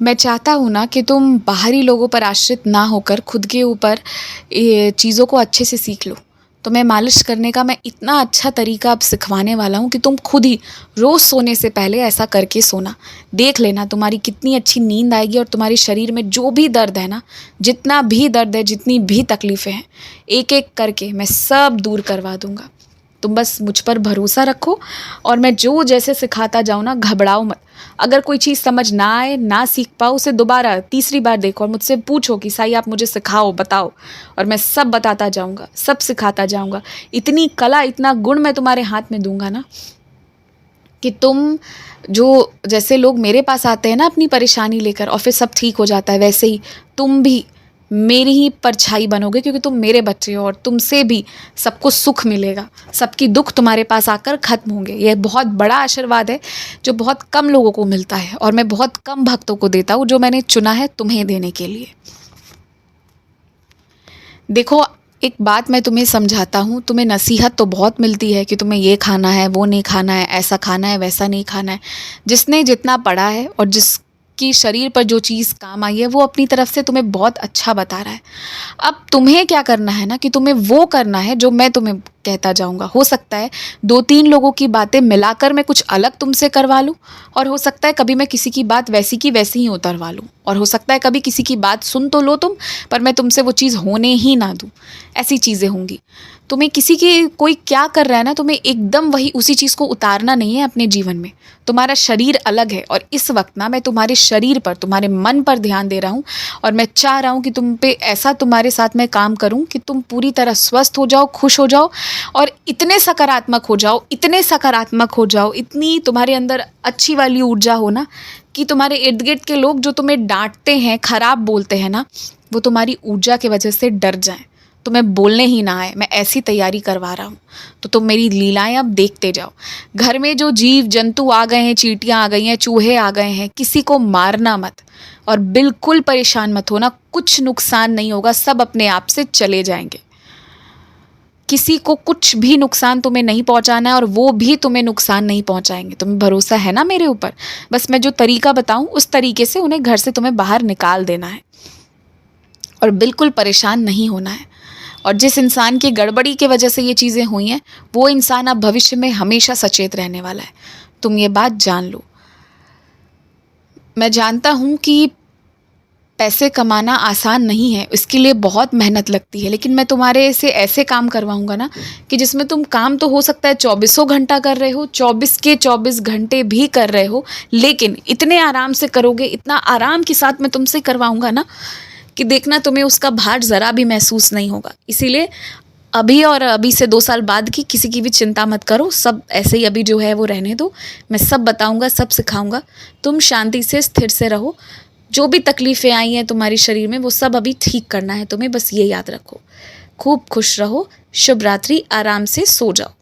मैं चाहता हूँ ना कि तुम बाहरी लोगों पर आश्रित ना होकर खुद के ऊपर ये चीज़ों को अच्छे से सीख लो। तो मैं मालिश करने का मैं इतना अच्छा तरीका अब सिखवाने वाला हूँ कि तुम खुद ही रोज़ सोने से पहले ऐसा करके सोना। देख लेना तुम्हारी कितनी अच्छी नींद आएगी और तुम्हारे शरीर में जो भी दर्द है ना, जितना भी दर्द है, जितनी भी तकलीफ़ें हैं, एक-एक करके मैं सब दूर करवा दूँगा। तुम बस मुझ पर भरोसा रखो और मैं जो जैसे सिखाता जाऊँ ना, घबराओ मत। अगर कोई चीज़ समझ ना आए, ना सीख पाओ, उसे दोबारा तीसरी बार देखो और मुझसे पूछो कि साईं आप मुझे सिखाओ, बताओ, और मैं सब बताता जाऊँगा, सब सिखाता जाऊँगा। इतनी कला, इतना गुण मैं तुम्हारे हाथ में दूँगा ना कि तुम जो जैसे लोग मेरे पास आते हैं ना अपनी परेशानी लेकर और फिर सब ठीक हो जाता है, वैसे ही तुम भी मेरी ही परछाई बनोगे, क्योंकि तुम मेरे बच्चे हो और तुमसे भी सबको सुख मिलेगा। सबकी दुख तुम्हारे पास आकर ख़त्म होंगे। ये बहुत बड़ा आशीर्वाद है जो बहुत कम लोगों को मिलता है और मैं बहुत कम भक्तों को देता हूँ, जो मैंने चुना है तुम्हें देने के लिए। देखो, एक बात मैं तुम्हें समझाता हूँ, तुम्हें नसीहत तो बहुत मिलती है कि तुम्हें ये खाना है, वो नहीं खाना है, ऐसा खाना है, वैसा नहीं खाना है। जिसने जितना पढ़ा है और जिसकी शरीर पर जो चीज़ काम आई है, वो अपनी तरफ से तुम्हें बहुत अच्छा बता रहा है। अब तुम्हें क्या करना है ना कि तुम्हें वो करना है जो मैं तुम्हें कहता जाऊँगा। हो सकता है 2-3 लोगों की बातें मिलाकर मैं कुछ अलग तुमसे करवा लूँ, और हो सकता है कभी मैं किसी की बात वैसी की वैसी ही उतरवा लूँ, और हो सकता है कभी किसी की बात सुन तो लो तुम, पर मैं तुमसे वो चीज़ होने ही ना दूँ। ऐसी चीज़ें होंगी। तुम्हें किसी की कोई क्या कर रहा है ना, तुम्हें एकदम वही उसी चीज़ को उतारना नहीं है अपने जीवन में। तुम्हारा शरीर अलग है और इस वक़्त ना मैं तुम्हारे शरीर पर, तुम्हारे मन पर ध्यान दे रहा हूँ, और मैं चाह रहा हूँ कि तुम पे ऐसा तुम्हारे साथ मैं काम करूँ कि तुम पूरी तरह स्वस्थ हो जाओ, खुश हो जाओ और इतने सकारात्मक हो जाओ, इतने सकारात्मक हो जाओ, इतनी तुम्हारे अंदर अच्छी वाली ऊर्जा हो ना कि तुम्हारे इर्द-गिर्द के लोग जो तुम्हें डाँटते हैं, खराब बोलते हैं ना, वो तुम्हारी ऊर्जा की वजह से डर जाएँ। तुम्हें बोलने ही ना आए। मैं ऐसी तैयारी करवा रहा हूँ। तो तुम मेरी लीलाएँ अब देखते जाओ। घर में जो जीव-जंतु आ गए हैं, चींटियाँ आ गई हैं, चूहे आ गए हैं, किसी को मारना मत और बिल्कुल परेशान मत होना। कुछ नुकसान नहीं होगा, सब अपने आप से चले जाएँगे। किसी को कुछ भी नुकसान तुम्हें नहीं पहुँचाना है और वो भी तुम्हें नुकसान नहीं पहुँचाएँगे। तुम्हें भरोसा है ना मेरे ऊपर? बस मैं जो तरीका बताऊँ, उस तरीके से उन्हें घर से तुम्हें बाहर निकाल देना है और बिल्कुल परेशान नहीं होना है। और जिस इंसान की गड़बड़ी की वजह से ये चीज़ें हुई हैं, वो इंसान अब भविष्य में हमेशा सचेत रहने वाला है। तुम ये बात जान लो। मैं जानता हूँ कि पैसे कमाना आसान नहीं है, इसके लिए बहुत मेहनत लगती है, लेकिन मैं तुम्हारे से ऐसे काम करवाऊँगा ना कि जिसमें तुम काम तो हो सकता है चौबीसों घंटा कर रहे हो, 24 के 24 घंटे भी कर रहे हो, लेकिन इतने आराम से करोगे, इतना आराम के साथ मैं तुमसे करवाऊँगा ना कि देखना तुम्हें उसका भार ज़रा भी महसूस नहीं होगा। इसीलिए अभी और अभी से 2 साल बाद की किसी की भी चिंता मत करो, सब ऐसे ही अभी जो है वो रहने दो। मैं सब बताऊँगा, सब सिखाऊँगा। तुम शांति से, स्थिर से रहो। जो भी तकलीफ़ें आई हैं तुम्हारे शरीर में, वो सब अभी ठीक करना है तुम्हें, बस ये याद रखो। खूब खुश रहो। शुभ रात्रि, आराम से सो जाओ।